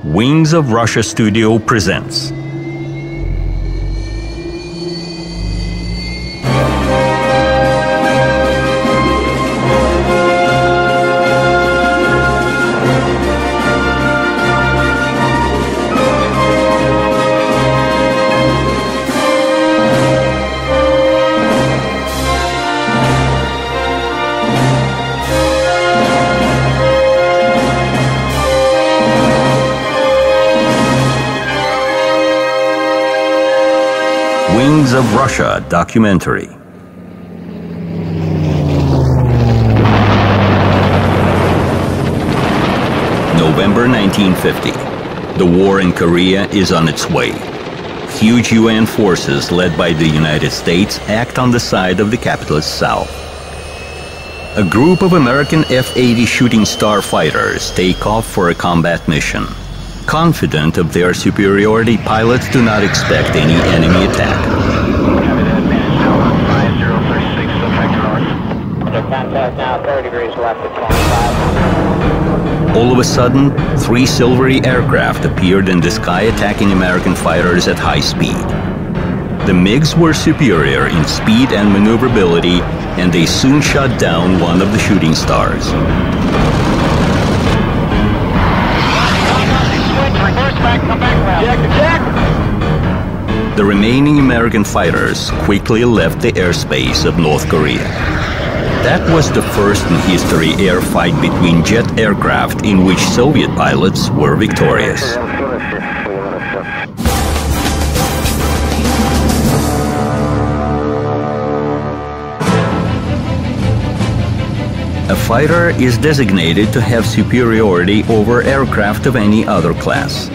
Wings of Russia Studio presents Wings of Russia documentary. November 1950. The war in Korea is on its way. Huge UN forces led by the United States act on the side of the capitalist South. A group of American F-80 Shooting Star fighters take off for a combat mission. Confident of their superiority, pilots do not expect any enemy attack. All of a sudden, 3 silvery aircraft appeared in the sky, attacking American fighters at high speed. The MiGs were superior in speed and maneuverability, and they soon shot down one of the shooting stars. The remaining American fighters quickly left the airspace of North Korea. That was the first in history air fight between jet aircraft in which Soviet pilots were victorious. A fighter is designated to have superiority over aircraft of any other class.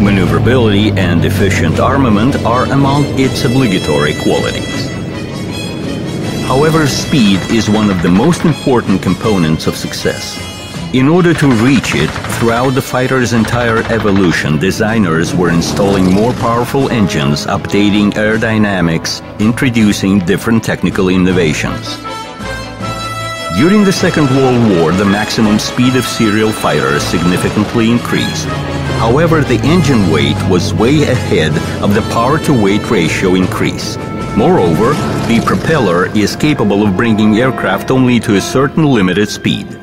Maneuverability and efficient armament are among its obligatory qualities. However, speed is one of the most important components of success. In order to reach it, throughout the fighter's entire evolution, designers were installing more powerful engines, updating aerodynamics, introducing different technical innovations. During the Second World War, the maximum speed of serial fighters significantly increased. However, the engine weight was way ahead of the power-to-weight ratio increase. Moreover, the propeller is capable of bringing aircraft only to a certain limited speed.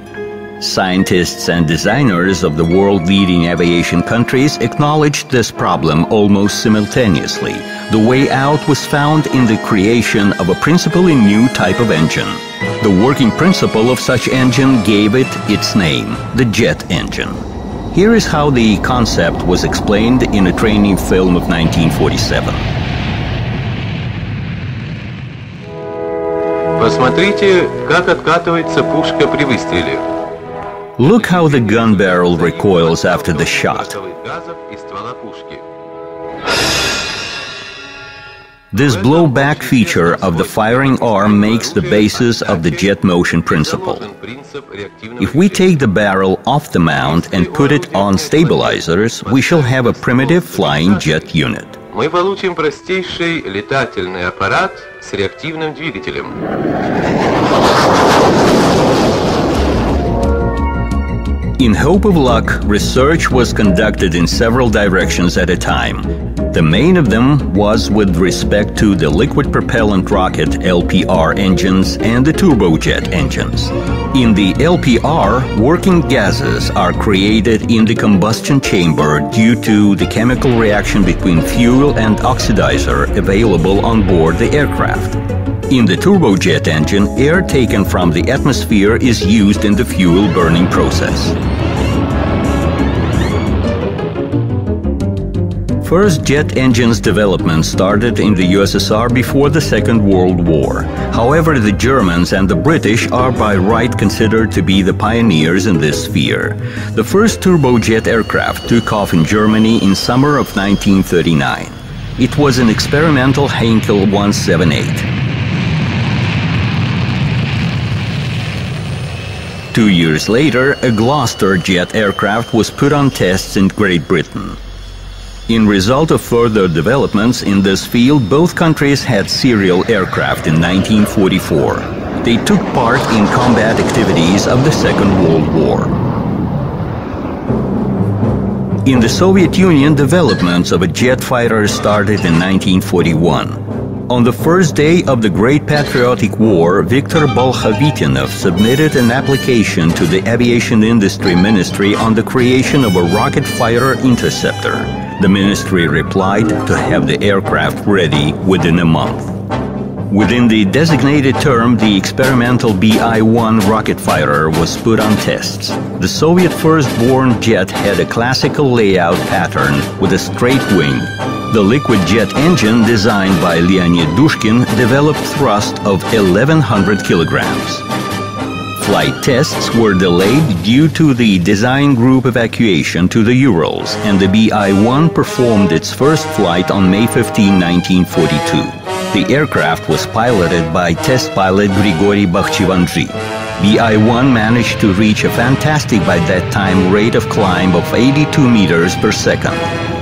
Scientists and designers of the world-leading aviation countries acknowledged this problem almost simultaneously. The way out was found in the creation of a principally new type of engine. The working principle of such engine gave it its name, the jet engine. Here is how the concept was explained in a training film of 1947. Посмотрите, как откатывается пушка при выстреле. Look how the gun barrel recoils after the shot. This blowback feature of the firing arm makes the basis of the jet motion principle. If we take the barrel off the mount and put it on stabilizers, we shall have a primitive flying jet unit. Мы получим простейший летательный аппарат с реактивным двигателем. In hope of luck, research was conducted in several directions at a time. The main of them was with respect to the liquid propellant rocket LPR engines and the turbojet engines. In the LPR, working gases are created in the combustion chamber due to the chemical reaction between fuel and oxidizer available on board the aircraft. In the turbojet engine, air taken from the atmosphere is used in the fuel burning process. First jet engines development started in the USSR before the Second World War. However, the Germans and the British are by right considered to be the pioneers in this sphere. The first turbojet aircraft took off in Germany in summer of 1939. It was an experimental Heinkel 178. 2 years later, a Gloucester jet aircraft was put on tests in Great Britain. In result of further developments in this field, both countries had serial aircraft in 1944. They took part in combat activities of the Second World War. In the Soviet Union, developments of a jet fighter started in 1941. On the first day of the Great Patriotic War, Viktor Bolkhovitinov submitted an application to the Aviation Industry Ministry on the creation of a rocket fighter interceptor. The ministry replied to have the aircraft ready within a month. Within the designated term, the experimental BI-1 rocket fighter was put on tests. The Soviet first-born jet had a classical layout pattern with a straight wing. The liquid jet engine, designed by Leonid Dushkin, developed thrust of 1,100 kilograms. Flight tests were delayed due to the design group evacuation to the Urals, and the BI-1 performed its first flight on May 15, 1942. The aircraft was piloted by test pilot Grigory Bakhchivandzhi. BI-1 managed to reach a fantastic by that time rate of climb of 82 meters per second.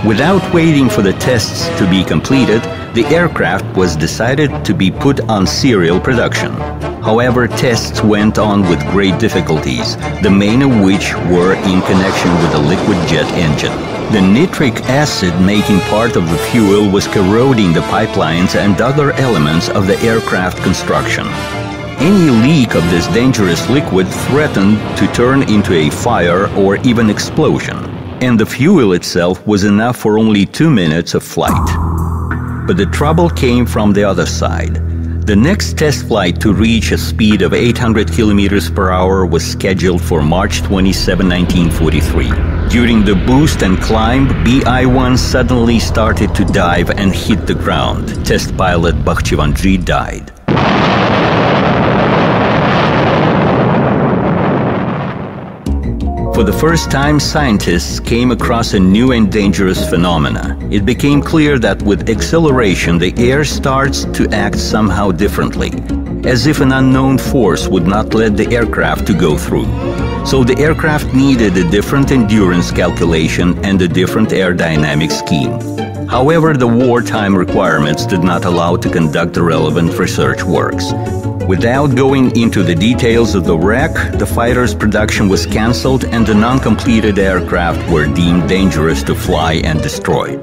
Without waiting for the tests to be completed, the aircraft was decided to be put on serial production. However, tests went on with great difficulties, the main of which were in connection with the liquid jet engine. The nitric acid making part of the fuel was corroding the pipelines and other elements of the aircraft construction. Any leak of this dangerous liquid threatened to turn into a fire or even explosion, and the fuel itself was enough for only 2 minutes of flight. But the trouble came from the other side. The next test flight to reach a speed of 800 kilometers per hour was scheduled for March 27, 1943. During the boost and climb, BI-1 suddenly started to dive and hit the ground. Test pilot Bakhchivandzhi died. For the first time, scientists came across a new and dangerous phenomena. It became clear that with acceleration, the air starts to act somehow differently, as if an unknown force would not let the aircraft to go through. So the aircraft needed a different endurance calculation and a different aerodynamic scheme. However, the wartime requirements did not allow to conduct the relevant research works. Without going into the details of the wreck, the fighter's production was cancelled and the non-completed aircraft were deemed dangerous to fly and destroyed.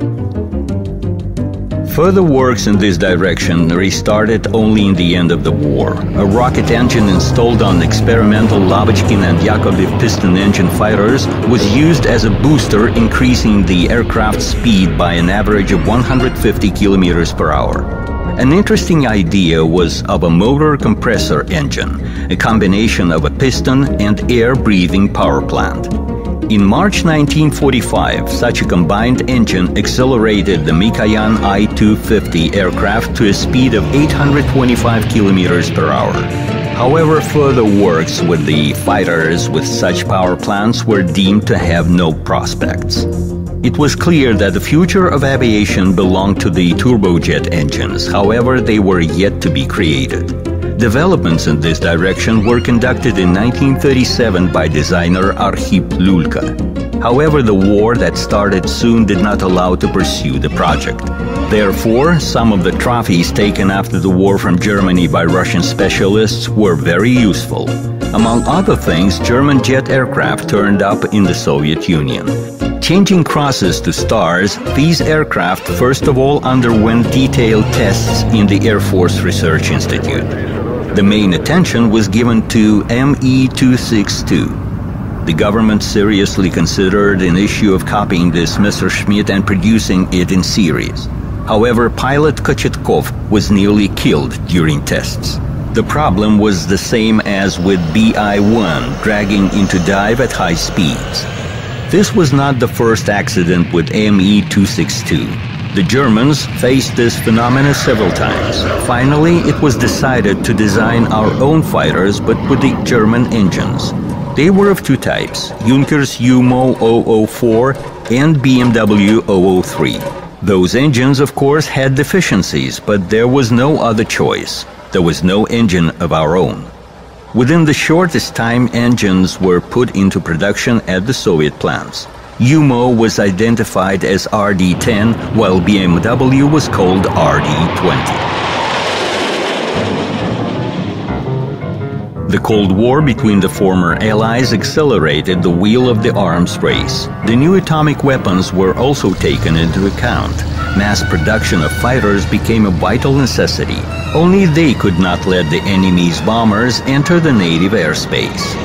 Further works in this direction restarted only in the end of the war. A rocket engine installed on experimental Lavochkin and Yakovlev piston engine fighters was used as a booster, increasing the aircraft's speed by an average of 150 kilometers per hour. An interesting idea was of a motor compressor engine, a combination of a piston and air-breathing power plant. In March 1945, such a combined engine accelerated the Mikoyan I-250 aircraft to a speed of 825 kilometers per hour. However, further works with the fighters with such power plants were deemed to have no prospects. It was clear that the future of aviation belonged to the turbojet engines, however, they were yet to be created. Developments in this direction were conducted in 1937 by designer Arkhip Lulka. However, the war that started soon did not allow to pursue the project. Therefore, some of the trophies taken after the war from Germany by Russian specialists were very useful. Among other things, German jet aircraft turned up in the Soviet Union. Changing crosses to stars, these aircraft first of all underwent detailed tests in the Air Force Research Institute. The main attention was given to Me-262. The government seriously considered an issue of copying this Messerschmitt and producing it in series. However, pilot Kochetkov was nearly killed during tests. The problem was the same as with BI-1, dragging into dive at high speeds. This was not the first accident with Me-262. The Germans faced this phenomenon several times. Finally, it was decided to design our own fighters, but with the German engines. They were of two types, Junkers UMO 004 and BMW 003. Those engines, of course, had deficiencies, but there was no other choice. There was no engine of our own. Within the shortest time, engines were put into production at the Soviet plants. UMO was identified as RD-10, while BMW was called RD-20. The Cold War between the former Allies accelerated the wheel of the arms race. The new atomic weapons were also taken into account. Mass production of fighters became a vital necessity. Only they could not let the enemy's bombers enter the native airspace.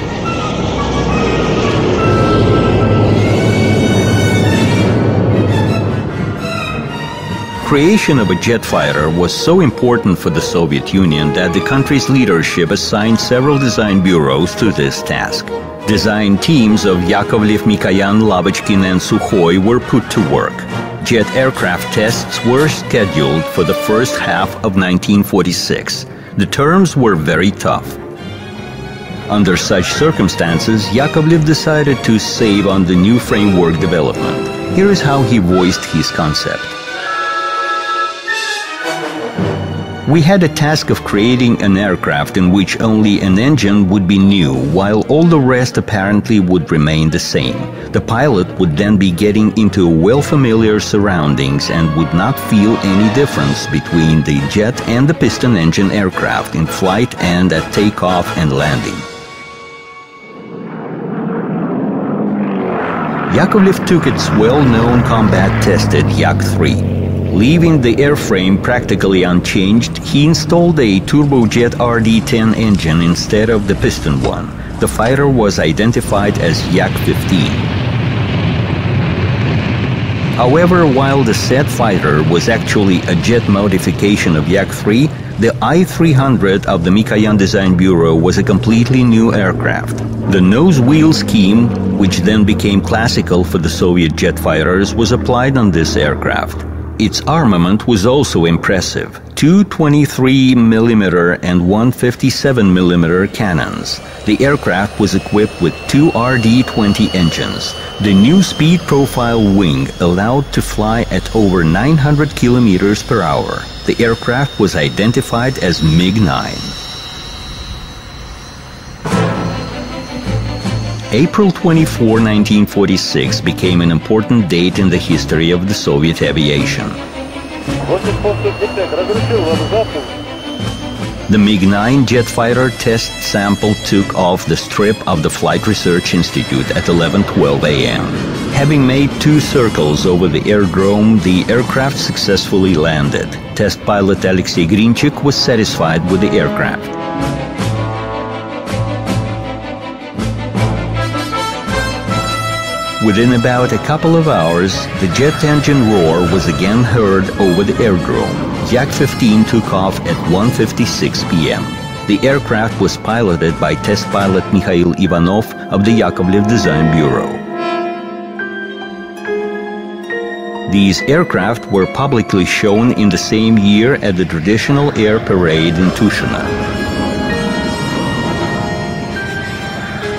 Creation of a jet fighter was so important for the Soviet Union that the country's leadership assigned several design bureaus to this task. Design teams of Yakovlev, Mikoyan, Lavochkin and Sukhoi were put to work. Jet aircraft tests were scheduled for the first half of 1946. The terms were very tough. Under such circumstances, Yakovlev decided to save on the new framework development. Here is how he voiced his concept. We had a task of creating an aircraft in which only an engine would be new, while all the rest apparently would remain the same. The pilot would then be getting into well-familiar surroundings and would not feel any difference between the jet and the piston engine aircraft in flight and at takeoff and landing. Yakovlev took its well-known combat-tested Yak-3. Leaving the airframe practically unchanged, he installed a turbojet RD-10 engine instead of the piston one. The fighter was identified as Yak-15. However, while the said fighter was actually a jet modification of Yak-3, the I-300 of the Mikoyan Design Bureau was a completely new aircraft. The nose-wheel scheme, which then became classical for the Soviet jet fighters, was applied on this aircraft. Its armament was also impressive: two 23mm and one 57mm cannons. The aircraft was equipped with two RD-20 engines. The new speed profile wing allowed to fly at over 900 km per hour. The aircraft was identified as MiG-9. April 24, 1946 became an important date in the history of the Soviet aviation. The MiG-9 jet fighter test sample took off the strip of the Flight Research Institute at 11:12 a.m. Having made 2 circles over the aerodrome, the aircraft successfully landed. Test pilot Alexei Grinchik was satisfied with the aircraft. Within about a couple of hours, the jet engine roar was again heard over the aerodrome. Yak-15 took off at 1:56 p.m. The aircraft was piloted by test pilot Mikhail Ivanov of the Yakovlev Design Bureau. These aircraft were publicly shown in the same year at the traditional air parade in Tushino.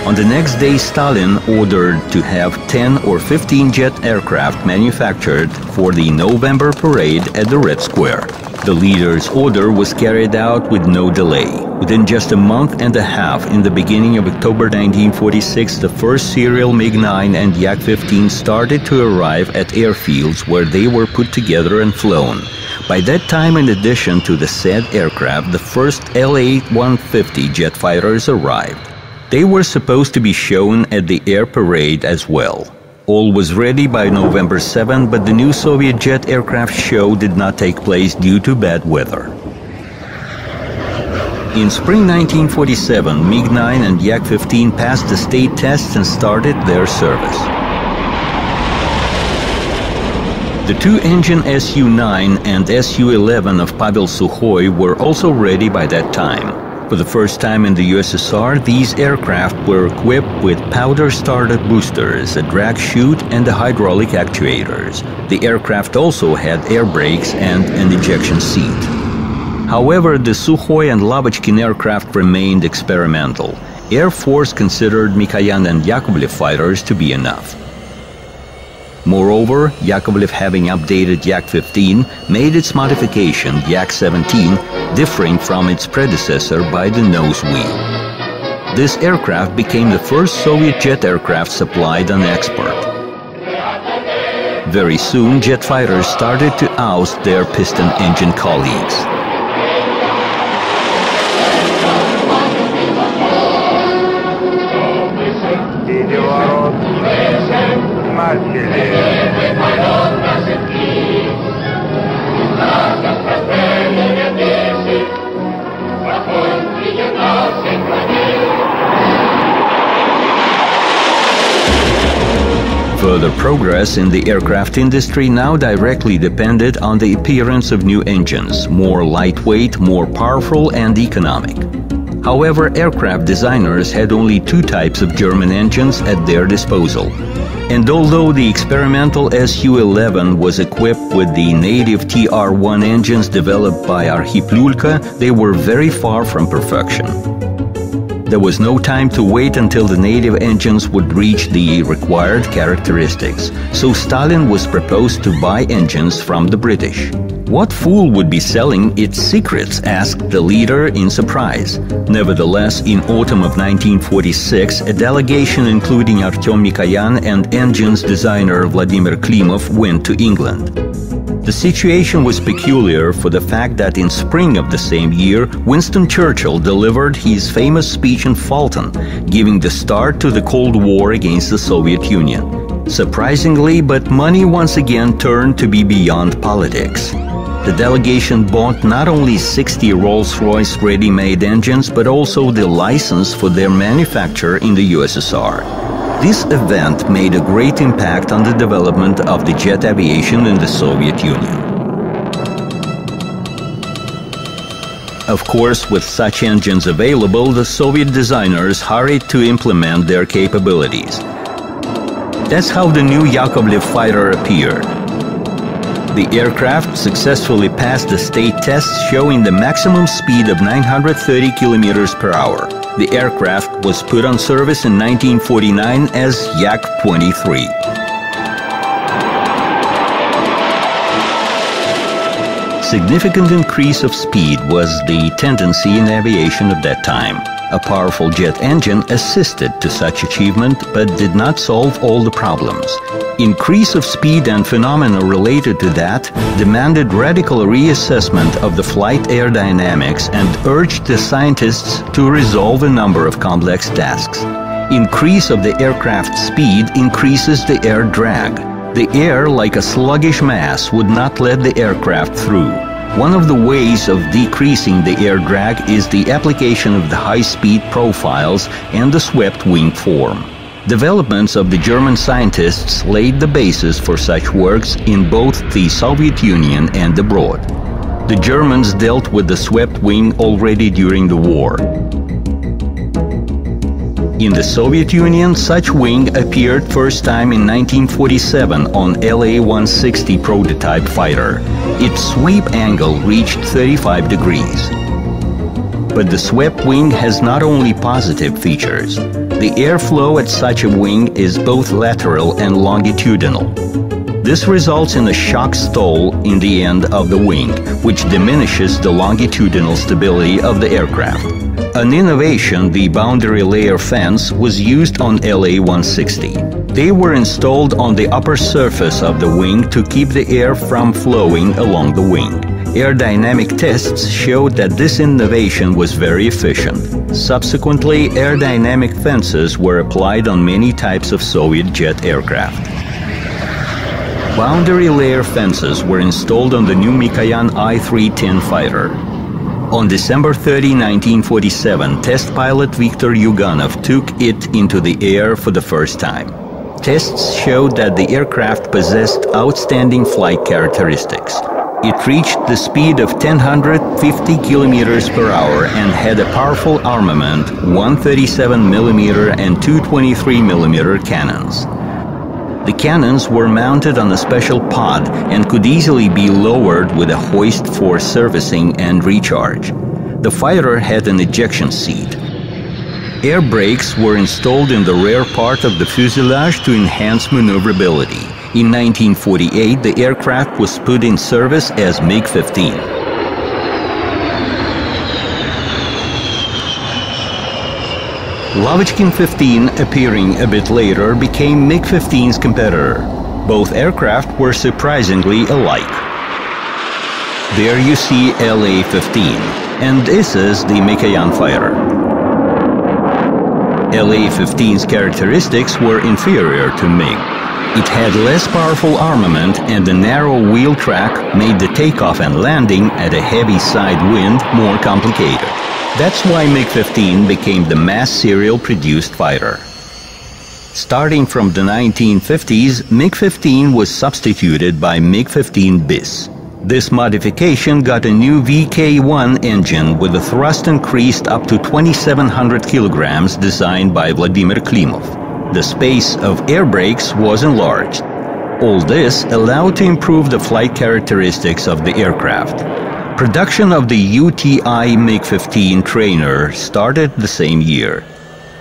On the next day, Stalin ordered to have 10 or 15 jet aircraft manufactured for the November parade at the Red Square. The leader's order was carried out with no delay. Within just a month and a half, in the beginning of October 1946, the first serial MiG-9 and Yak-15 started to arrive at airfields where they were put together and flown. By that time, in addition to the said aircraft, the first La-150 jet fighters arrived. They were supposed to be shown at the air parade as well. All was ready by November 7, but the new Soviet jet aircraft show did not take place due to bad weather. In spring 1947, MiG-9 and Yak-15 passed the state tests and started their service. The 2-engine Su-9 and Su-11 of Pavel Sukhoi were also ready by that time. For the first time in the USSR, these aircraft were equipped with powder-started boosters, a drag chute and the hydraulic actuators. The aircraft also had air brakes and an ejection seat. However, the Sukhoi and Lavochkin aircraft remained experimental. Air Force considered Mikoyan and Yakovlev fighters to be enough. Moreover, Yakovlev, having updated Yak-15, made its modification, Yak-17, differing from its predecessor by the nose wheel. This aircraft became the first Soviet jet aircraft supplied on export. Very soon, jet fighters started to oust their piston engine colleagues. Further progress in the aircraft industry now directly depended on the appearance of new engines, more lightweight, more powerful and economic. However, aircraft designers had only two types of German engines at their disposal. And although the experimental Su-11 was equipped with the native TR-1 engines developed by Arhip Lulka, they were very far from perfection. There was no time to wait until the native engines would reach the required characteristics, so Stalin was proposed to buy engines from the British. What fool would be selling its secrets? Asked the leader in surprise. Nevertheless, in autumn of 1946, a delegation including Artyom Mikoyan and engines designer Vladimir Klimov went to England. The situation was peculiar for the fact that in spring of the same year, Winston Churchill delivered his famous speech in Fulton, giving the start to the Cold War against the Soviet Union. Surprisingly, but money once again turned to be beyond politics. The delegation bought not only 60 Rolls-Royce ready-made engines, but also the license for their manufacture in the USSR. This event made a great impact on the development of the jet aviation in the Soviet Union. Of course, with such engines available, the Soviet designers hurried to implement their capabilities. That's how the new Yakovlev fighter appeared. The aircraft successfully passed the state tests showing the maximum speed of 930 kilometers per hour. The aircraft was put on service in 1949 as Yak-23. Significant increase of speed was the tendency in aviation of that time. A powerful jet engine assisted to such achievement, but did not solve all the problems. Increase of speed and phenomena related to that demanded radical reassessment of the flight aerodynamics and urged the scientists to resolve a number of complex tasks. Increase of the aircraft speed increases the air drag. The air, like a sluggish mass, would not let the aircraft through. One of the ways of decreasing the air drag is the application of the high-speed profiles and the swept wing form. Developments of the German scientists laid the basis for such works in both the Soviet Union and abroad. The Germans dealt with the swept wing already during the war. In the Soviet Union, such wing appeared first time in 1947 on La-160 prototype fighter. Its sweep angle reached 35 degrees. But the swept wing has not only positive features. The airflow at such a wing is both lateral and longitudinal. This results in a shock stall in the end of the wing, which diminishes the longitudinal stability of the aircraft. An innovation, the boundary layer fans, was used on La-160. They were installed on the upper surface of the wing to keep the air from flowing along the wing. Aerodynamic tests showed that this innovation was very efficient. Subsequently, aerodynamic fences were applied on many types of Soviet jet aircraft. Boundary layer fences were installed on the new Mikoyan I-310 fighter. On December 30, 1947, test pilot Viktor Yuganov took it into the air for the first time. Tests showed that the aircraft possessed outstanding flight characteristics. It reached the speed of 1,050 kilometers per hour and had a powerful armament, 137mm and 223mm cannons. The cannons were mounted on a special pod and could easily be lowered with a hoist for servicing and recharge. The fighter had an ejection seat. Air brakes were installed in the rear part of the fuselage to enhance maneuverability. In 1948, the aircraft was put in service as MiG-15. Lavochkin 15, appearing a bit later, became MiG-15's competitor. Both aircraft were surprisingly alike. There you see La-15, and this is the Mikoyan fighter. La-15's characteristics were inferior to MiG. It had less powerful armament, and the narrow wheel track made the takeoff and landing at a heavy side wind more complicated. That's why MiG-15 became the mass serial produced fighter. Starting from the 1950s, MiG-15 was substituted by MiG-15 bis. This modification got a new VK1 engine with a thrust increased up to 2,700 kilograms designed by Vladimir Klimov. The space of air brakes was enlarged. All this allowed to improve the flight characteristics of the aircraft. Production of the UTI MiG-15 trainer started the same year.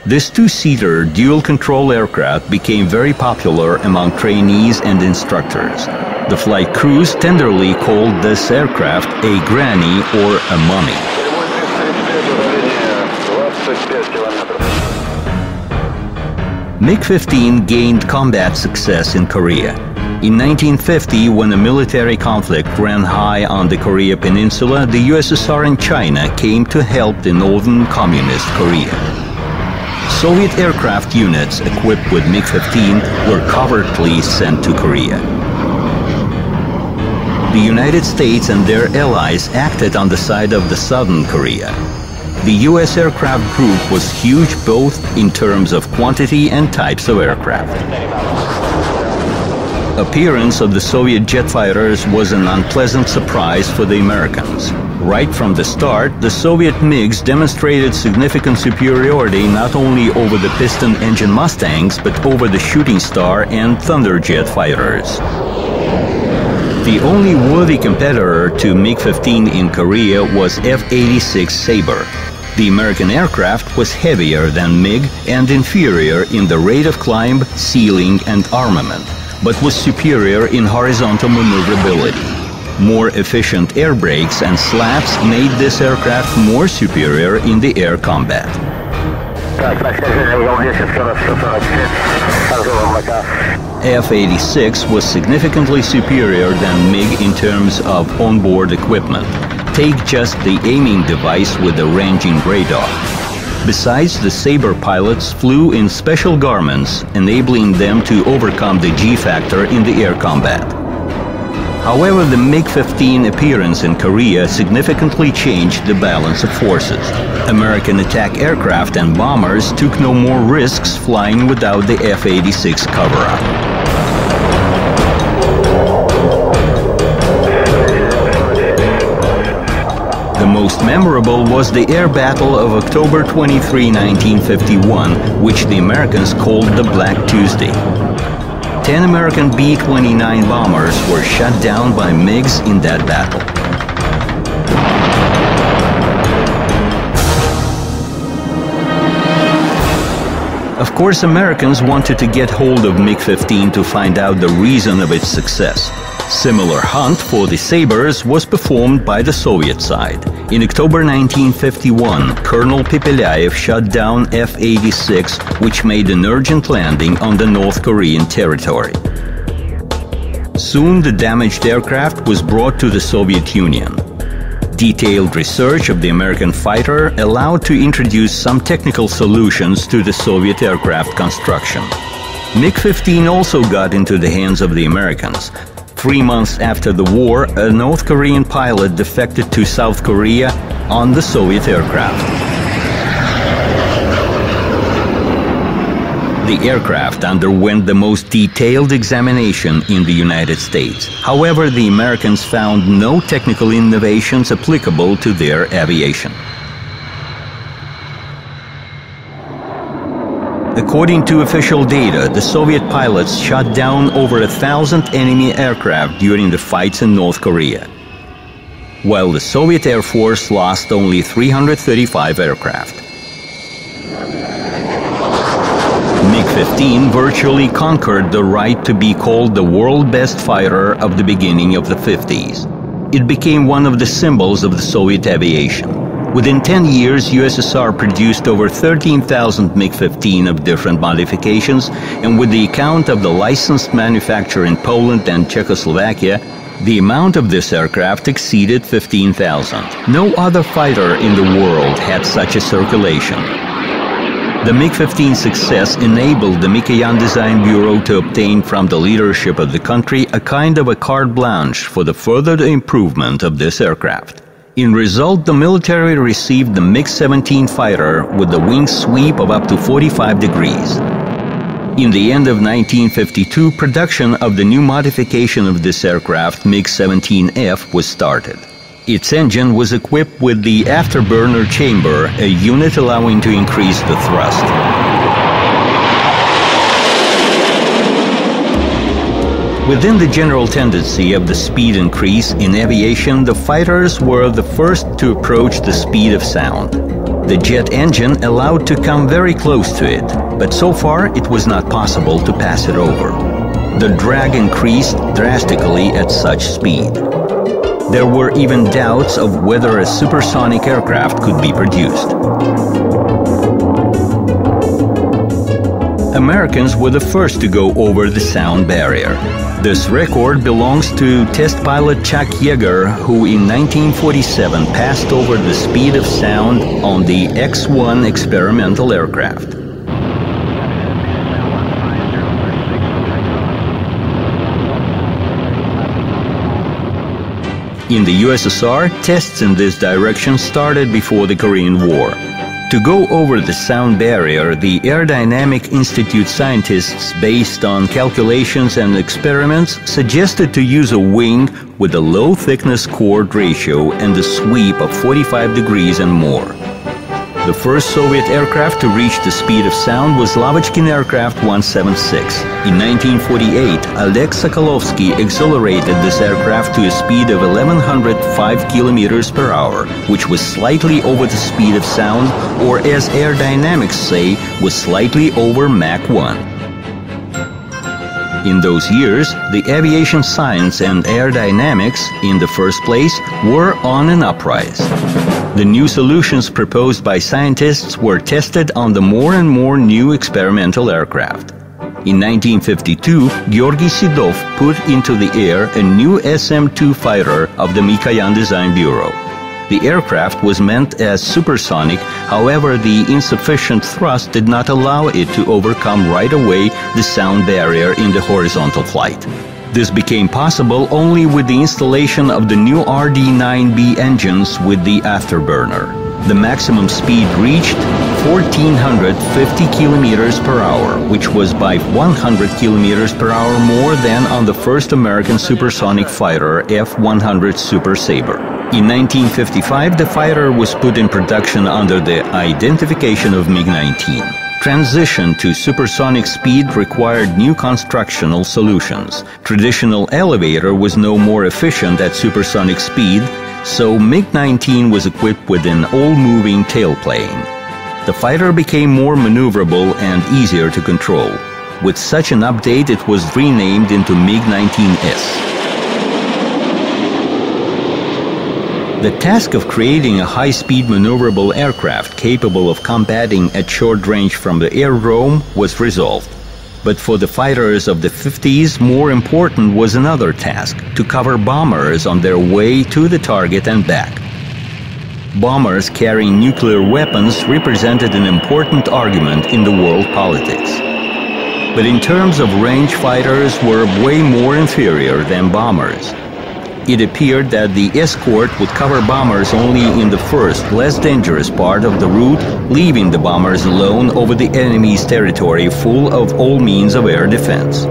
This two-seater dual-control aircraft became very popular among trainees and instructors. The flight crews tenderly called this aircraft a granny or a mummy. MiG-15 gained combat success in Korea. In 1950, when a military conflict ran high on the Korea Peninsula, the USSR and China came to help the northern communist Korea. Soviet aircraft units equipped with MiG-15 were covertly sent to Korea. The United States and their allies acted on the side of the southern Korea. The U.S. aircraft group was huge both in terms of quantity and types of aircraft. Appearance of the Soviet jet fighters was an unpleasant surprise for the Americans. Right from the start, the Soviet MiGs demonstrated significant superiority not only over the piston engine Mustangs, but over the Shooting Star and Thunderjet fighters. The only worthy competitor to MiG-15 in Korea was F-86 Sabre. The American aircraft was heavier than MiG and inferior in the rate of climb, ceiling, and armament, but was superior in horizontal maneuverability. More efficient air brakes and slats made this aircraft more superior in the air combat. F-86 was significantly superior than MiG in terms of onboard equipment. Take just the aiming device with the ranging radar. Besides, the Sabre pilots flew in special garments, enabling them to overcome the G-factor in the air combat. However, the MiG-15 appearance in Korea significantly changed the balance of forces. American attack aircraft and bombers took no more risks flying without the F-86 cover-up. The most memorable was the air battle of October 23, 1951, which the Americans called the Black Tuesday. 10 American B-29 bombers were shot down by MiGs in that battle. Of course, Americans wanted to get hold of MiG-15 to find out the reason of its success. Similar hunt for the Sabres was performed by the Soviet side. In October 1951, Colonel Pepelyaev shot down F-86, which made an urgent landing on the North Korean territory. Soon the damaged aircraft was brought to the Soviet Union. Detailed research of the American fighter allowed to introduce some technical solutions to the Soviet aircraft construction. MiG-15 also got into the hands of the Americans. 3 months after the war, a North Korean pilot defected to South Korea on the Soviet aircraft. The aircraft underwent the most detailed examination in the United States. However, the Americans found no technical innovations applicable to their aviation. According to official data, the Soviet pilots shot down over 1,000 enemy aircraft during the fights in North Korea, while the Soviet Air Force lost only 335 aircraft. MiG-15 virtually conquered the right to be called the world best fighter of the beginning of the 50s. It became one of the symbols of the Soviet aviation. Within 10 years, USSR produced over 13,000 MiG-15 of different modifications, and with the account of the licensed manufacture in Poland and Czechoslovakia, the amount of this aircraft exceeded 15,000. No other fighter in the world had such a circulation. The MiG-15 success enabled the Mikoyan Design Bureau to obtain from the leadership of the country a kind of a carte blanche for the further improvement of this aircraft. In result, the military received the MiG-17 fighter with the wing sweep of up to 45 degrees. In the end of 1952, production of the new modification of this aircraft, MiG-17F, was started. Its engine was equipped with the afterburner chamber, a unit allowing to increase the thrust. Within the general tendency of the speed increase in aviation, the fighters were the first to approach the speed of sound. The jet engine allowed to come very close to it, but so far it was not possible to pass it over. The drag increased drastically at such speed. There were even doubts of whether a supersonic aircraft could be produced. Americans were the first to go over the sound barrier. This record belongs to test pilot Chuck Yeager, who in 1947 passed over the speed of sound on the X-1 experimental aircraft. In the USSR, tests in this direction started before the Korean War. To go over the sound barrier, the Aerodynamic Institute scientists, based on calculations and experiments, suggested to use a wing with a low-thickness chord ratio and a sweep of 45 degrees and more. The first Soviet aircraft to reach the speed of sound was Lavochkin Aircraft 176. In 1948, Oleg Sokolovsky accelerated this aircraft to a speed of 1105 kilometers per hour, which was slightly over the speed of sound, or as aerodynamics say, was slightly over Mach 1. In those years, the aviation science and aerodynamics, in the first place, were on an uprise. The new solutions proposed by scientists were tested on the more and more new experimental aircraft. In 1952, Georgy Sidov put into the air a new SM-2 fighter of the Mikoyan Design Bureau. The aircraft was meant as supersonic, however, the insufficient thrust did not allow it to overcome right away the sound barrier in the horizontal flight. This became possible only with the installation of the new RD-9B engines with the afterburner. The maximum speed reached 1,450 kilometers per hour, which was by 100 kilometers per hour more than on the first American supersonic fighter, F-100 Super Sabre. In 1955, the fighter was put in production under the identification of MiG-19. Transition to supersonic speed required new constructional solutions. Traditional elevator was no more efficient at supersonic speed, so MiG-19 was equipped with an all-moving tailplane. The fighter became more maneuverable and easier to control. With such an update, it was renamed into MiG-19S. The task of creating a high-speed maneuverable aircraft capable of combating at short range from the aerodrome was resolved. But for the fighters of the 50s, more important was another task: to cover bombers on their way to the target and back. Bombers carrying nuclear weapons represented an important argument in the world politics. But in terms of range, fighters were way more inferior than bombers. It appeared that the escort would cover bombers only in the first, less dangerous part of the route, leaving the bombers alone over the enemy's territory full of all means of air defense.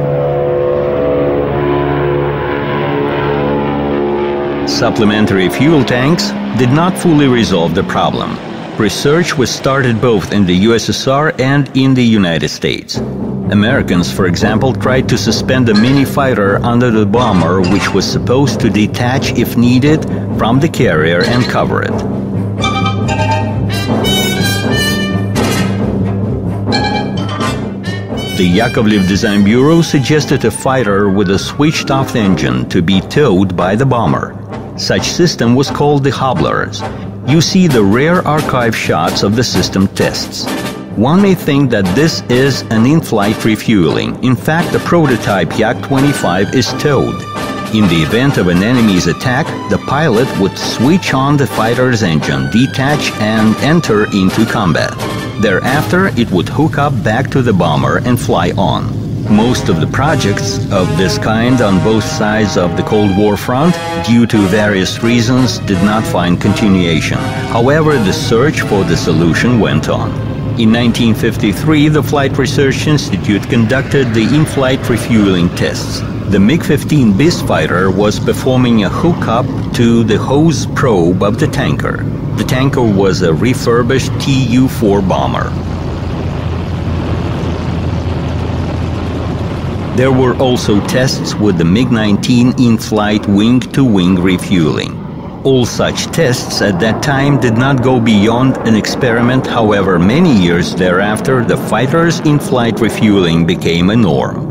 Supplementary fuel tanks did not fully resolve the problem. Research was started both in the USSR and in the United States. Americans, for example, tried to suspend a mini-fighter under the bomber, which was supposed to detach if needed from the carrier and cover it. The Yakovlev Design Bureau suggested a fighter with a switched-off engine to be towed by the bomber. Such system was called the hobblers. You see the rare archive shots of the system tests. One may think that this is an in-flight refueling. In fact, the prototype Yak-25 is towed. In the event of an enemy's attack, the pilot would switch on the fighter's engine, detach, and enter into combat. Thereafter, it would hook up back to the bomber and fly on. Most of the projects of this kind on both sides of the Cold War front, due to various reasons, did not find continuation. However, the search for the solution went on. In 1953, the Flight Research Institute conducted the in-flight refueling tests. The MiG-15 BIS fighter was performing a hookup to the hose probe of the tanker. The tanker was a refurbished Tu-4 bomber. There were also tests with the MiG-19 in-flight wing-to-wing refueling. All such tests at that time did not go beyond an experiment. However, many years thereafter, the fighter's in-flight refueling became a norm.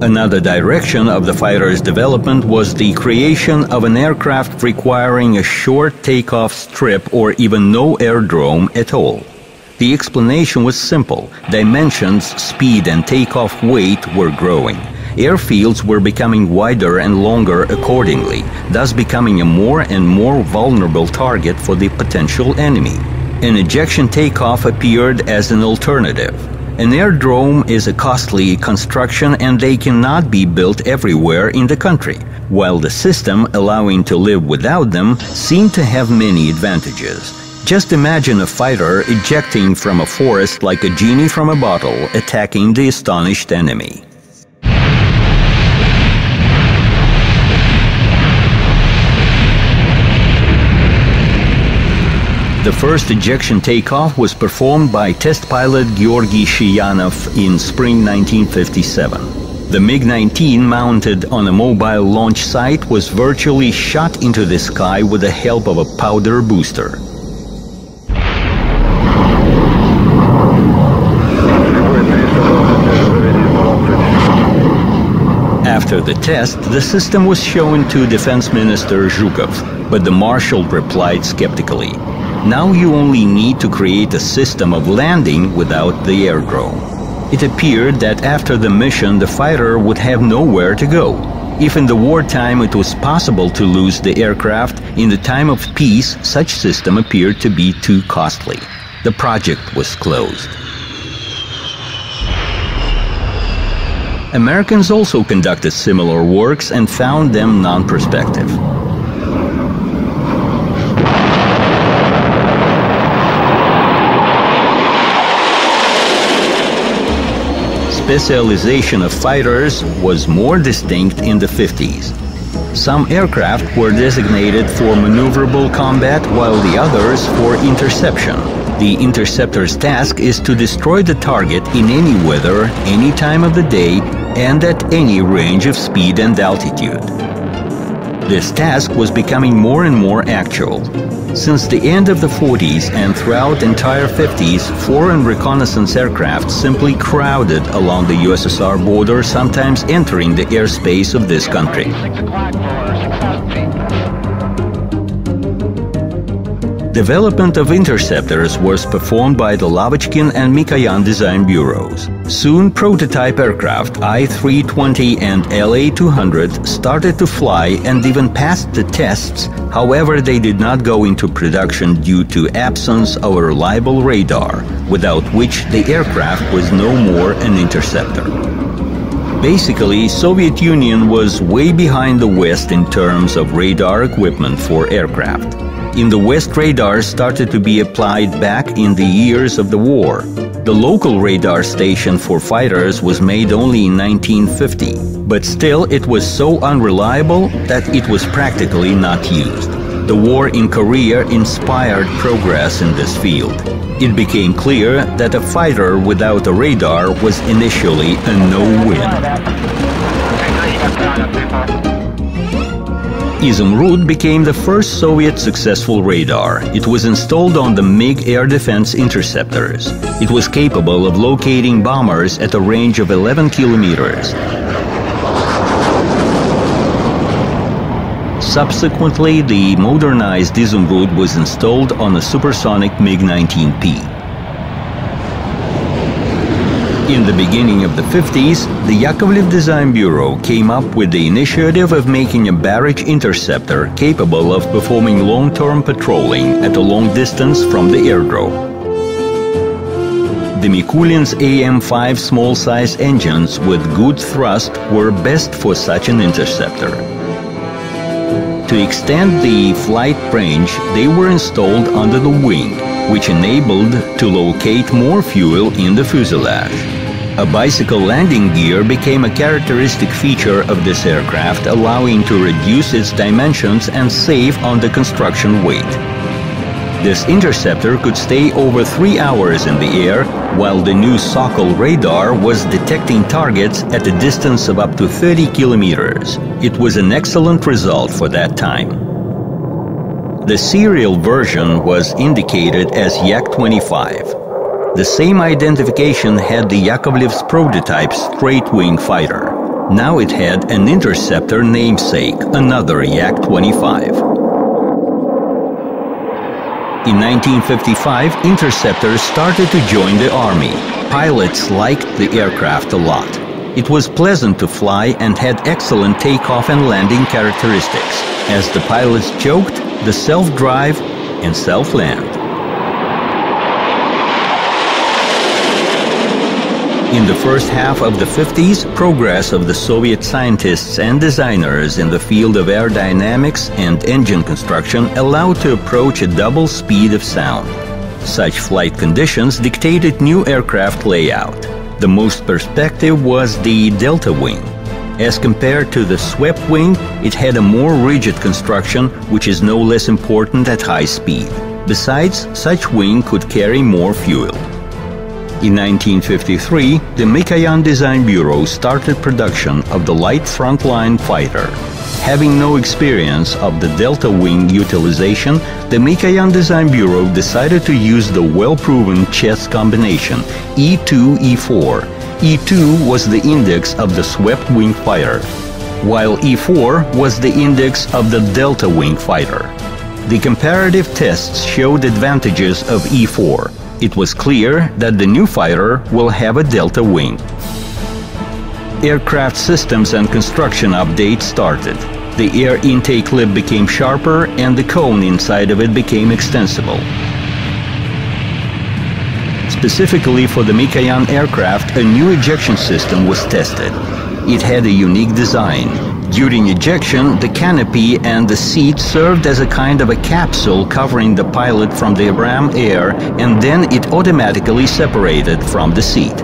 Another direction of the fighter's development was the creation of an aircraft requiring a short takeoff strip or even no aerodrome at all. The explanation was simple. Dimensions, speed, and takeoff weight were growing. Airfields were becoming wider and longer accordingly, thus becoming a more and more vulnerable target for the potential enemy. An ejection takeoff appeared as an alternative. An aerodrome is a costly construction and they cannot be built everywhere in the country, while the system allowing to live without them seemed to have many advantages. Just imagine a fighter ejecting from a forest like a genie from a bottle, attacking the astonished enemy. The first ejection takeoff was performed by test pilot Georgy Shiyanov in spring 1957. The MiG-19, mounted on a mobile launch site, was virtually shot into the sky with the help of a powder booster. After the test, the system was shown to Defense Minister Zhukov, but the Marshal replied skeptically, "Now you only need to create a system of landing without the aerodrome." It appeared that after the mission, the fighter would have nowhere to go. If in the wartime it was possible to lose the aircraft, in the time of peace, such system appeared to be too costly. The project was closed. Americans also conducted similar works and found them non-prospective. Specialization of fighters was more distinct in the 50s. Some aircraft were designated for maneuverable combat, while the others for interception. The interceptor's task is to destroy the target in any weather, any time of the day, and at any range of speed and altitude. This task was becoming more and more actual. Since the end of the 40s and throughout the entire 50s, foreign reconnaissance aircraft simply crowded along the USSR border, sometimes entering the airspace of this country. Development of interceptors was performed by the Lavochkin and Mikoyan design bureaus. Soon, prototype aircraft I-320 and LA-200 started to fly and even passed the tests. However, they did not go into production due to absence of a reliable radar, without which the aircraft was no more an interceptor. Basically, Soviet Union was way behind the West in terms of radar equipment for aircraft. In the West, radars started to be applied back in the years of the war. The local radar station for fighters was made only in 1950, but still it was so unreliable that it was practically not used. The war in Korea inspired progress in this field. It became clear that a fighter without a radar was initially a no-win. Izumrud became the first Soviet successful radar. It was installed on the MiG air defense interceptors. It was capable of locating bombers at a range of 11 kilometers. Subsequently, the modernized Izumrud was installed on a supersonic MiG-19P. In the beginning of the 50s, the Yakovlev Design Bureau came up with the initiative of making a barrage interceptor capable of performing long-term patrolling at a long distance from the aerodrome. The Mikulin's AM-5 small-size engines with good thrust were best for such an interceptor. To extend the flight range, they were installed under the wing, which enabled to locate more fuel in the fuselage. A bicycle landing gear became a characteristic feature of this aircraft, allowing to reduce its dimensions and save on the construction weight. This interceptor could stay over 3 hours in the air, while the new Sokol radar was detecting targets at a distance of up to 30 kilometers. It was an excellent result for that time. The serial version was indicated as Yak-25. The same identification had the Yakovlev's prototype straight-wing fighter. Now it had an interceptor namesake, another Yak-25. In 1955, interceptors started to join the army. Pilots liked the aircraft a lot. It was pleasant to fly and had excellent takeoff and landing characteristics. As the pilots joked, the self-drive and self-land. In the first half of the 50s, progress of the Soviet scientists and designers in the field of aerodynamics and engine construction allowed to approach a double speed of sound. Such flight conditions dictated new aircraft layout. The most perspective was the delta wing. As compared to the swept wing, it had a more rigid construction, which is no less important at high speed. Besides, such wing could carry more fuel. In 1953, the Mikoyan Design Bureau started production of the light frontline fighter. Having no experience of the delta wing utilization, the Mikoyan Design Bureau decided to use the well-proven chess combination E2-E4. E2 was the index of the swept wing fighter, while E4 was the index of the delta wing fighter. The comparative tests showed advantages of E4. It was clear that the new fighter will have a delta wing. Aircraft systems and construction updates started. The air intake lip became sharper and the cone inside of it became extensible. Specifically for the Mikoyan aircraft, a new ejection system was tested. It had a unique design. During ejection, the canopy and the seat served as a kind of a capsule covering the pilot from the ram air, and then it automatically separated from the seat.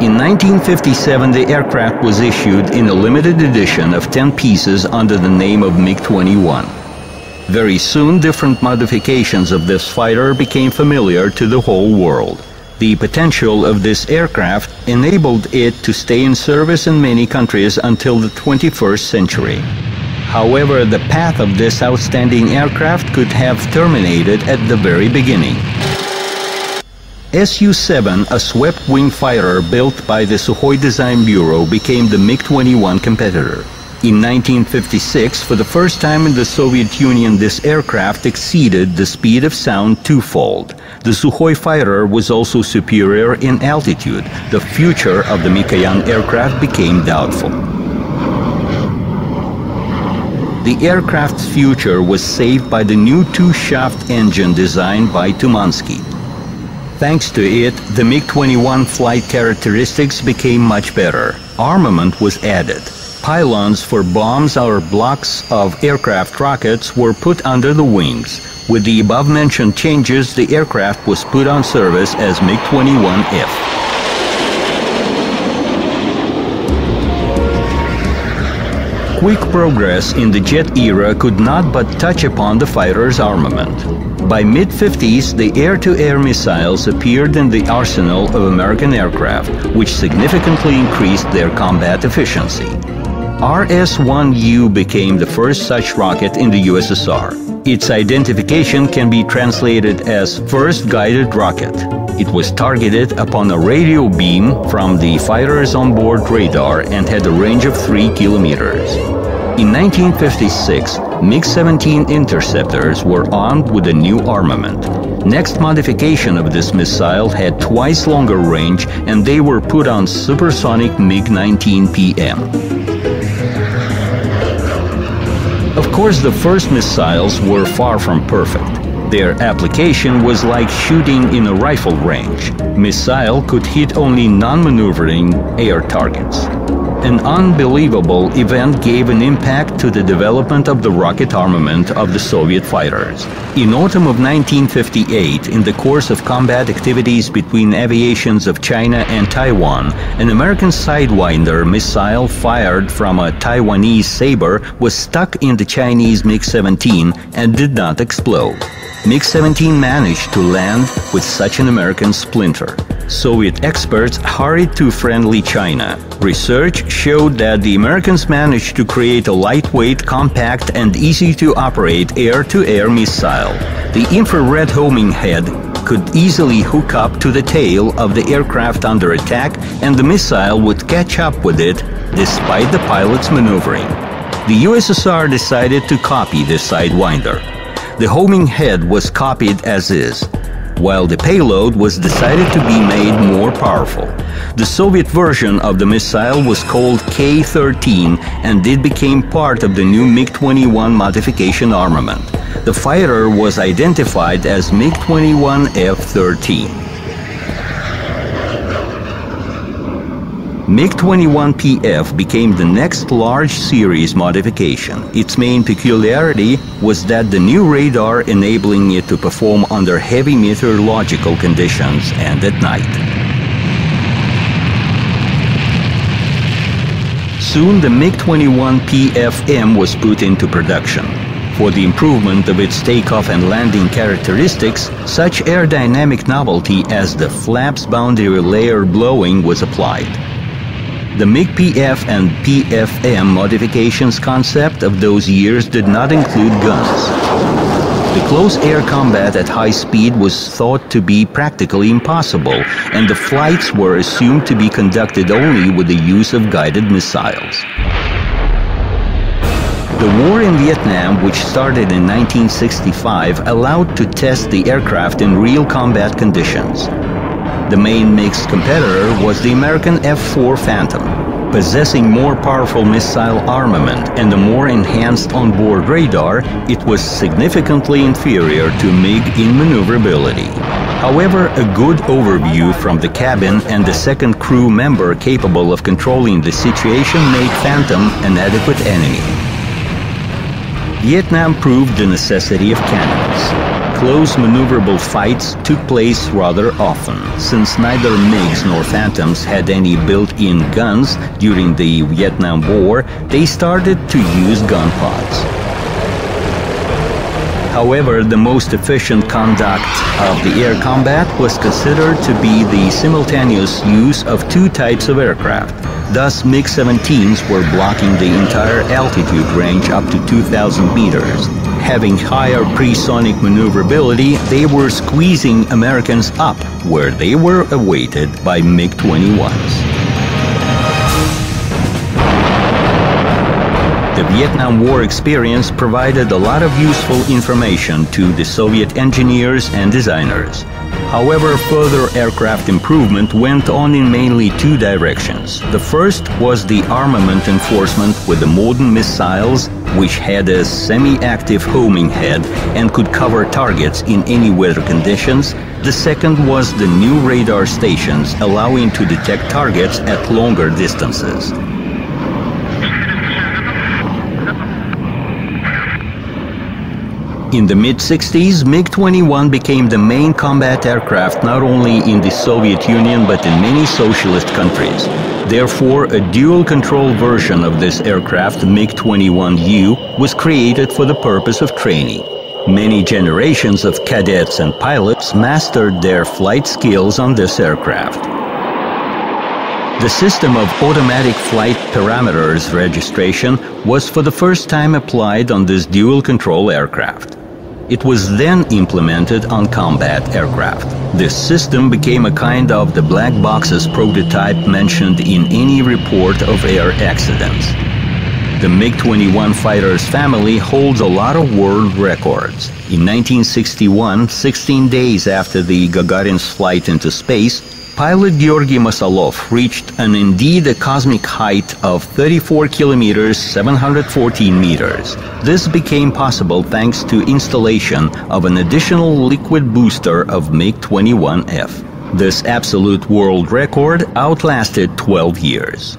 In 1957, the aircraft was issued in a limited edition of 10 pieces under the name of MiG-21. Very soon, different modifications of this fighter became familiar to the whole world. The potential of this aircraft enabled it to stay in service in many countries until the 21st century. However, the path of this outstanding aircraft could have terminated at the very beginning. Su-7, a swept-wing fighter built by the Sukhoi Design Bureau, became the MiG-21 competitor. In 1956, for the first time in the Soviet Union, this aircraft exceeded the speed of sound twofold. The Sukhoi fighter was also superior in altitude. The future of the Mikoyan aircraft became doubtful. The aircraft's future was saved by the new two-shaft engine designed by Tumansky. Thanks to it, the MiG-21 flight characteristics became much better. Armament was added. Pylons for bombs or blocks of aircraft rockets were put under the wings. With the above-mentioned changes, the aircraft was put on service as MiG-21F. Quick progress in the jet era could not but touch upon the fighter's armament. By mid-50s, the air-to-air missiles appeared in the arsenal of American aircraft, which significantly increased their combat efficiency. RS-1U became the first such rocket in the USSR. Its identification can be translated as First Guided Rocket. It was targeted upon a radio beam from the fighter's onboard radar and had a range of 3 kilometers. In 1956, MiG-17 interceptors were armed with a new armament. Next modification of this missile had twice longer range, and they were put on supersonic MiG-19 PM. Of course, the first missiles were far from perfect. Their application was like shooting in a rifle range. Missile could hit only non-maneuvering air targets. An unbelievable event gave an impact to the development of the rocket armament of the Soviet fighters. In autumn of 1958, in the course of combat activities between aviations of China and Taiwan, an American Sidewinder missile fired from a Taiwanese Sabre was stuck in the Chinese MiG-17 and did not explode. MiG-17 managed to land with such an American splinter. Soviet experts hurried to friendly China. Research showed that the Americans managed to create a lightweight, compact, and easy-to-operate air-to-air missile. The infrared homing head could easily hook up to the tail of the aircraft under attack, and the missile would catch up with it despite the pilot's maneuvering. The USSR decided to copy this Sidewinder. The homing head was copied as is, while the payload was decided to be made more powerful. The Soviet version of the missile was called K-13, and it became part of the new MiG-21 modification armament. The fighter was identified as MiG-21F-13. MiG-21PF became the next large series modification. Its main peculiarity was that the new radar enabling it to perform under heavy meteorological conditions and at night. Soon the MiG-21PFM was put into production. For the improvement of its takeoff and landing characteristics, such aerodynamic novelty as the flaps boundary layer blowing was applied. The MiG-PF and PFM modifications concept of those years did not include guns. The close air combat at high speed was thought to be practically impossible, and the flights were assumed to be conducted only with the use of guided missiles. The war in Vietnam, which started in 1965, allowed to test the aircraft in real combat conditions. The main MiG's competitor was the American F-4 Phantom. Possessing more powerful missile armament and a more enhanced onboard radar, it was significantly inferior to MiG in maneuverability. However, a good overview from the cabin and the second crew member capable of controlling the situation made Phantom an adequate enemy. Vietnam proved the necessity of cannons. Close maneuverable fights took place rather often. Since neither MiGs nor Phantoms had any built-in guns during the Vietnam War, they started to use gun pods. However, the most efficient conduct of the air combat was considered to be the simultaneous use of two types of aircraft. Thus, MiG-17s were blocking the entire altitude range up to 2,000 meters. Having higher pre-sonic maneuverability, they were squeezing Americans up, where they were awaited by MiG-21s. The Vietnam War experience provided a lot of useful information to the Soviet engineers and designers. However, further aircraft improvement went on in mainly two directions. The first was the armament enforcement with the modern missiles, which had a semi-active homing head and could cover targets in any weather conditions. The second was the new radar stations, allowing to detect targets at longer distances. In the mid-60s, MiG-21 became the main combat aircraft not only in the Soviet Union but in many socialist countries. Therefore, a dual-control version of this aircraft, MiG-21U, was created for the purpose of training. Many generations of cadets and pilots mastered their flight skills on this aircraft. The system of automatic flight parameters registration was for the first time applied on this dual-control aircraft. It was then implemented on combat aircraft. This system became a kind of the black boxes prototype mentioned in any report of air accidents. The MiG-21 fighter's family holds a lot of world records. In 1961, 16 days after the Gagarin's flight into space, Pilot Georgy Masalov reached an indeed a cosmic height of 34 kilometers 714 meters. This became possible thanks to installation of an additional liquid booster of MiG-21F. This absolute world record outlasted 12 years.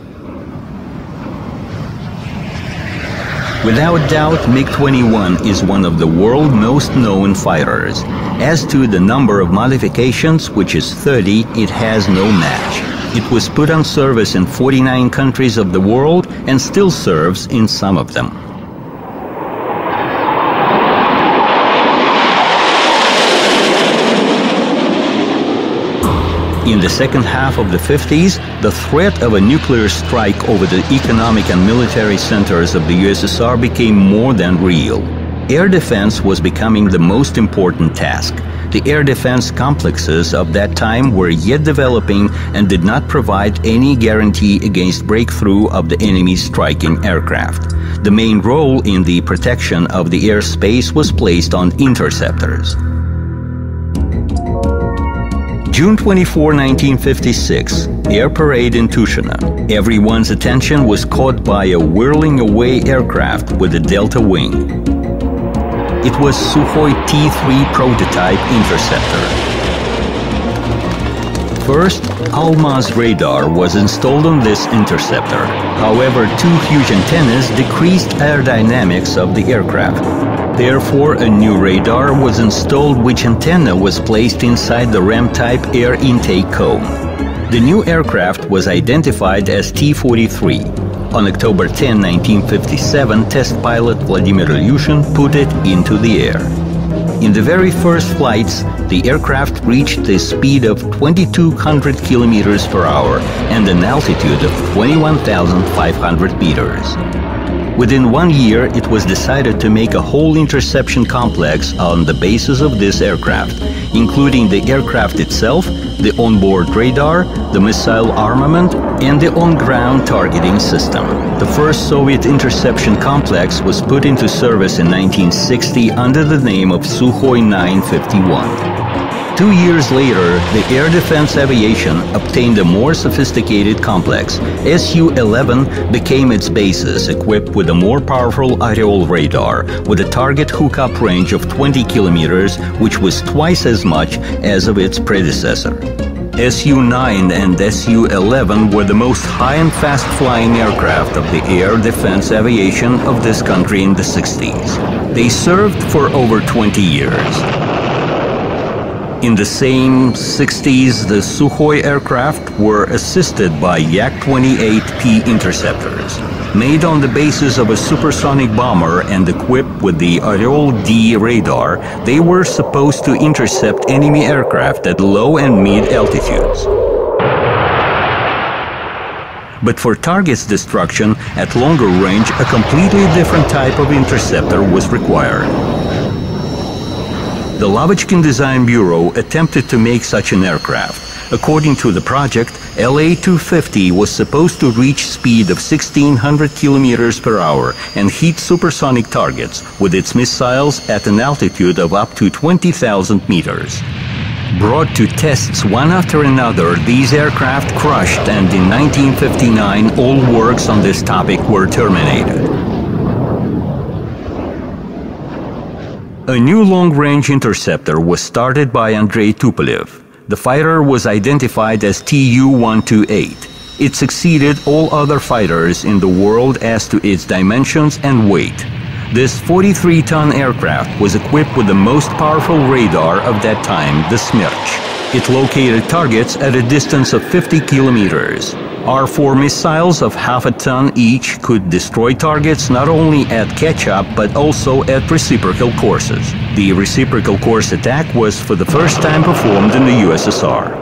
Without doubt, MiG-21 is one of the world's most known fighters. As to the number of modifications, which is 30, it has no match. It was put on service in 49 countries of the world and still serves in some of them. In the second half of the 50s, the threat of a nuclear strike over the economic and military centers of the USSR became more than real. Air defense was becoming the most important task. The air defense complexes of that time were yet developing and did not provide any guarantee against breakthrough of the enemy's striking aircraft. The main role in the protection of the airspace was placed on interceptors. June 24, 1956, air parade in Tushino. Everyone's attention was caught by a whirling away aircraft with a delta wing. It was Sukhoi T-3 prototype interceptor. First, Almaz radar was installed on this interceptor. However, two huge antennas decreased aerodynamics of the aircraft. Therefore, a new radar was installed, which antenna was placed inside the Ram-type air intake cone. The new aircraft was identified as T-43. On October 10, 1957, test pilot Vladimir Ilyushin put it into the air. In the very first flights, the aircraft reached a speed of 2,200 kilometers per hour and an altitude of 21,500 meters. Within 1 year, it was decided to make a whole interception complex on the basis of this aircraft, including the aircraft itself, the onboard radar, the missile armament, and the on-ground targeting system. The first Soviet interception complex was put into service in 1960 under the name of Sukhoi 951. 2 years later, the air defense aviation obtained a more sophisticated complex. Su-11 became its basis, equipped with a more powerful Areol radar, with a target hookup range of 20 kilometers, which was twice as much as of its predecessor. Su-9 and Su-11 were the most high and fast-flying aircraft of the air defense aviation of this country in the 60s. They served for over 20 years. In the same 60s, the Sukhoi aircraft were assisted by Yak-28P interceptors. Made on the basis of a supersonic bomber and equipped with the Areol-D radar, they were supposed to intercept enemy aircraft at low and mid altitudes. But for targets destruction at longer range, a completely different type of interceptor was required. The Lavochkin Design Bureau attempted to make such an aircraft. According to the project, LA-250 was supposed to reach speed of 1,600 kilometers per hour and hit supersonic targets with its missiles at an altitude of up to 20,000 meters. Brought to tests one after another, these aircraft crushed, and in 1959 all works on this topic were terminated. A new long-range interceptor was started by Andrei Tupolev. The fighter was identified as Tu-128. It succeeded all other fighters in the world as to its dimensions and weight. This 43-ton aircraft was equipped with the most powerful radar of that time, the Smerch. It located targets at a distance of 50 kilometers. R-4 missiles of half a ton each could destroy targets not only at catch-up but also at reciprocal courses. The reciprocal course attack was for the first time performed in the USSR.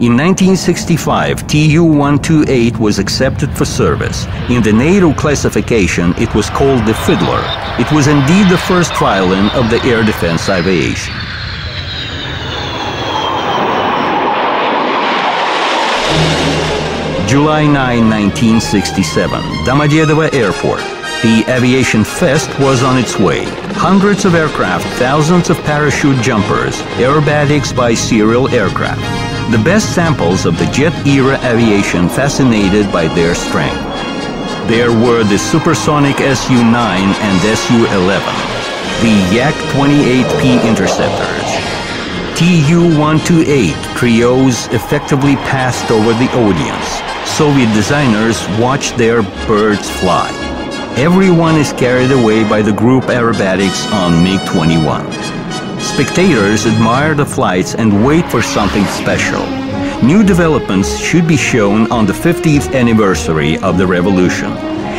In 1965, Tu-128 was accepted for service. In the NATO classification, it was called the Fiddler. It was indeed the first violin of the air defense aviation. July 9, 1967, Domodedovo Airport. The Aviation Fest was on its way. Hundreds of aircraft, thousands of parachute jumpers, aerobatics by serial aircraft. The best samples of the jet-era aviation fascinated by their strength. There were the supersonic Su-9 and Su-11, the Yak-28P interceptors. Tu-128 trios effectively passed over the audience. Soviet designers watched their birds fly. Everyone is carried away by the group aerobatics on MiG-21. Spectators admire the flights and wait for something special. New developments should be shown on the 50th anniversary of the revolution,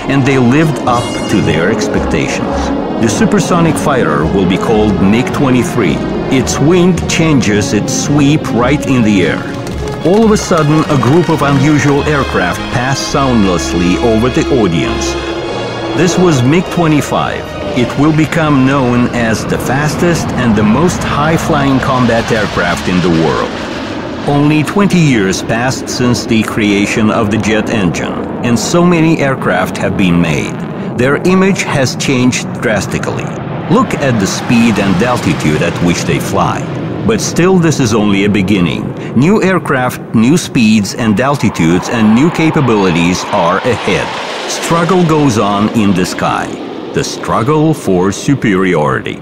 and they lived up to their expectations. The supersonic fighter will be called MiG-23. Its wing changes its sweep right in the air. All of a sudden, a group of unusual aircraft passed soundlessly over the audience. This was MiG-25. It will become known as the fastest and the most high-flying combat aircraft in the world. Only 20 years passed since the creation of the jet engine, and so many aircraft have been made. Their image has changed drastically. Look at the speed and altitude at which they fly. But still, this is only a beginning. New aircraft, new speeds and altitudes and new capabilities are ahead. Struggle goes on in the sky. The struggle for superiority.